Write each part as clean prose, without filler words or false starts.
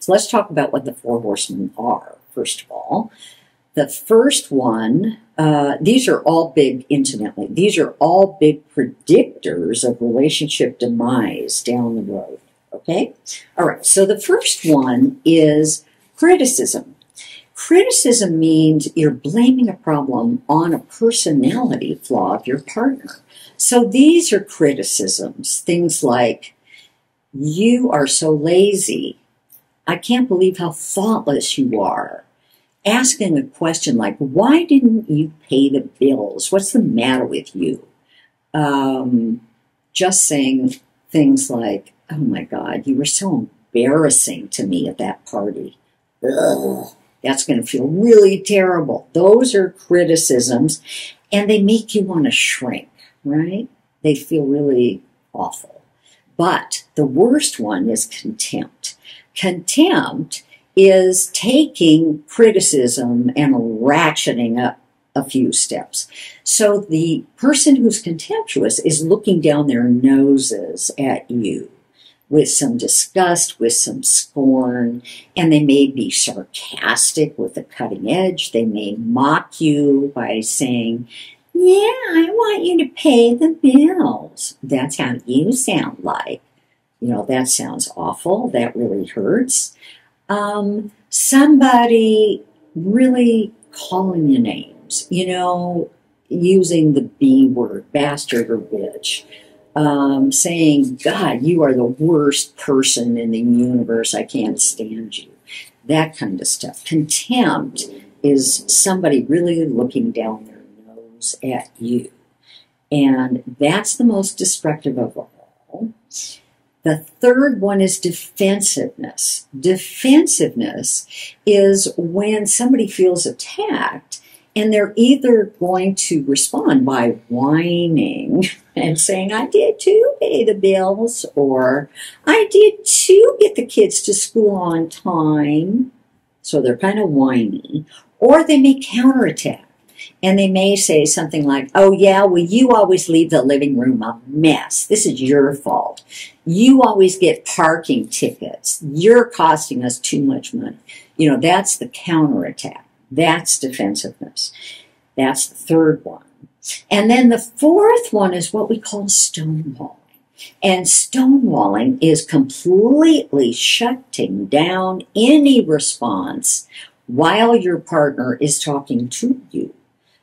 So let's talk about what the four horsemen are, first of all. The first one, these are all big, incidentally, these are all big predictors of relationship demise down the road, okay? All right, so the first one is criticism. Criticism means you're blaming a problem on a personality flaw of your partner. So these are criticisms, things like, you are so lazy. I can't believe how thoughtless you are. Asking a question like, why didn't you pay the bills? What's the matter with you? Just saying things like, oh my God, you were so embarrassing to me at that party. Ugh, that's going to feel really terrible. Those are criticisms, and they make you want to shrink, right? They feel really awful. But the worst one is contempt. Contempt is taking criticism and ratcheting up a few steps. So the person who's contemptuous is looking down their noses at you with some disgust, with some scorn, and they may be sarcastic with a cutting edge. They may mock you by saying, yeah, I want you to pay the bills. That's how you sound like. You know, that sounds awful. That really hurts. Somebody really calling you names, you know, using the B word, bastard or bitch, saying, God, you are the worst person in the universe. I can't stand you. That kind of stuff. Contempt is somebody really looking down their nose at you. And that's the most destructive of all. The third one is defensiveness. Defensiveness is when somebody feels attacked and they're either going to respond by whining and saying, I did too pay the bills, or I did too get the kids to school on time. So they're kind of whiny. Or they may counterattack. And they may say something like, oh yeah, well you always leave the living room a mess. This is your fault. You always get parking tickets. You're costing us too much money. You know, that's the counterattack. That's defensiveness. That's the third one. And then the fourth one is what we call stonewalling. And stonewalling is completely shutting down any response while your partner is talking to you.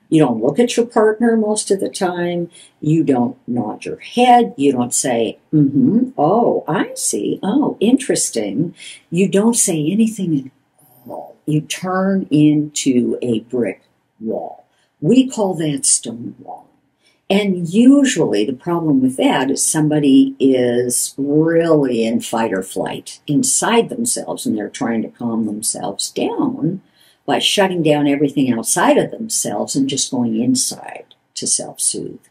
You don't look at your partner most of the time. You don't nod your head. You don't say, oh, I see. Oh, interesting. You don't say anything at all. You turn into a brick wall. We call that stonewalling. And usually the problem with that is somebody is really in fight or flight inside themselves, and they're trying to calm themselves down by shutting down everything outside of themselves and just going inside to self-soothe.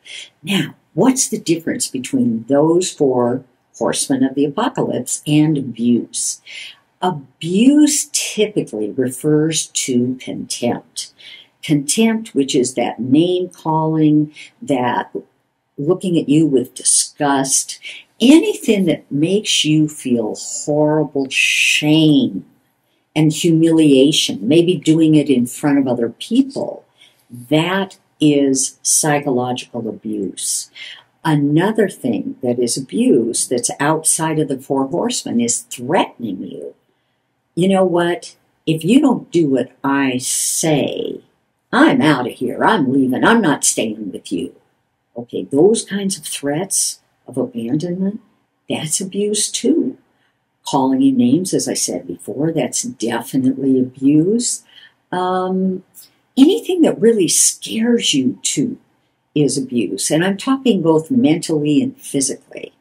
Now, what's the difference between those four horsemen of the apocalypse and abuse? Abuse typically refers to contempt. Contempt, which is that name-calling, that looking at you with disgust, anything that makes you feel horrible shame and humiliation, maybe doing it in front of other people, that is psychological abuse. Another thing that is abuse that's outside of the four horsemen is threatening you. You know what? If you don't do what I say, I'm out of here. I'm leaving. I'm not staying with you. Okay, those kinds of threats of abandonment, that's abuse too. Calling you names, as I said before, that's definitely abuse. Anything that really scares you too is abuse. And I'm talking both mentally and physically.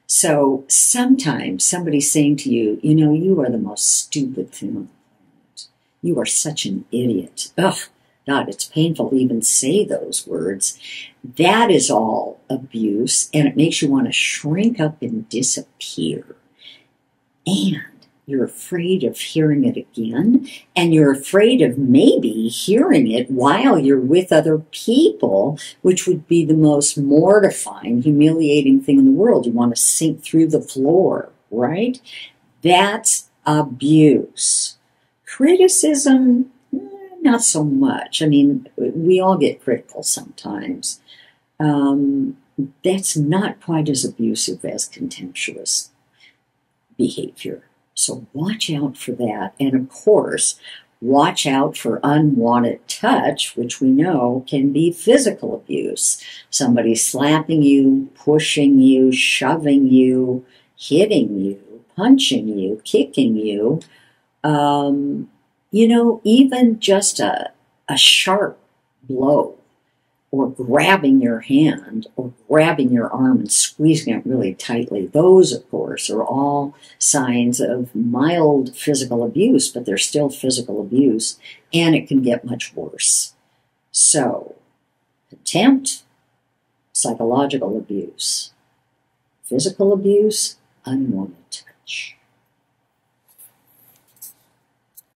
So sometimes somebody's saying to you, you know, you are the most stupid thing on the planet. You are such an idiot. Ugh, God, it's painful to even say those words. That is all abuse, and it makes you want to shrink up and disappear. And you're afraid of hearing it again, and you're afraid of maybe hearing it while you're with other people, which would be the most mortifying, humiliating thing in the world. You want to sink through the floor, right? That's Abuse. Criticism, not so much. I mean, we all get critical sometimes. That's not quite as abusive as contemptuous behavior. So watch out for that. And of course, watch out for unwanted touch, which we know can be physical abuse. Somebody slapping you, pushing you, shoving you, hitting you, punching you, kicking you. Even just a sharp blow, or grabbing your hand, or grabbing your arm and squeezing it really tightly. Those, of course, are all signs of mild physical abuse, but they're still physical abuse, and it can get much worse. So, contempt, psychological abuse. Physical abuse, unwanted touch.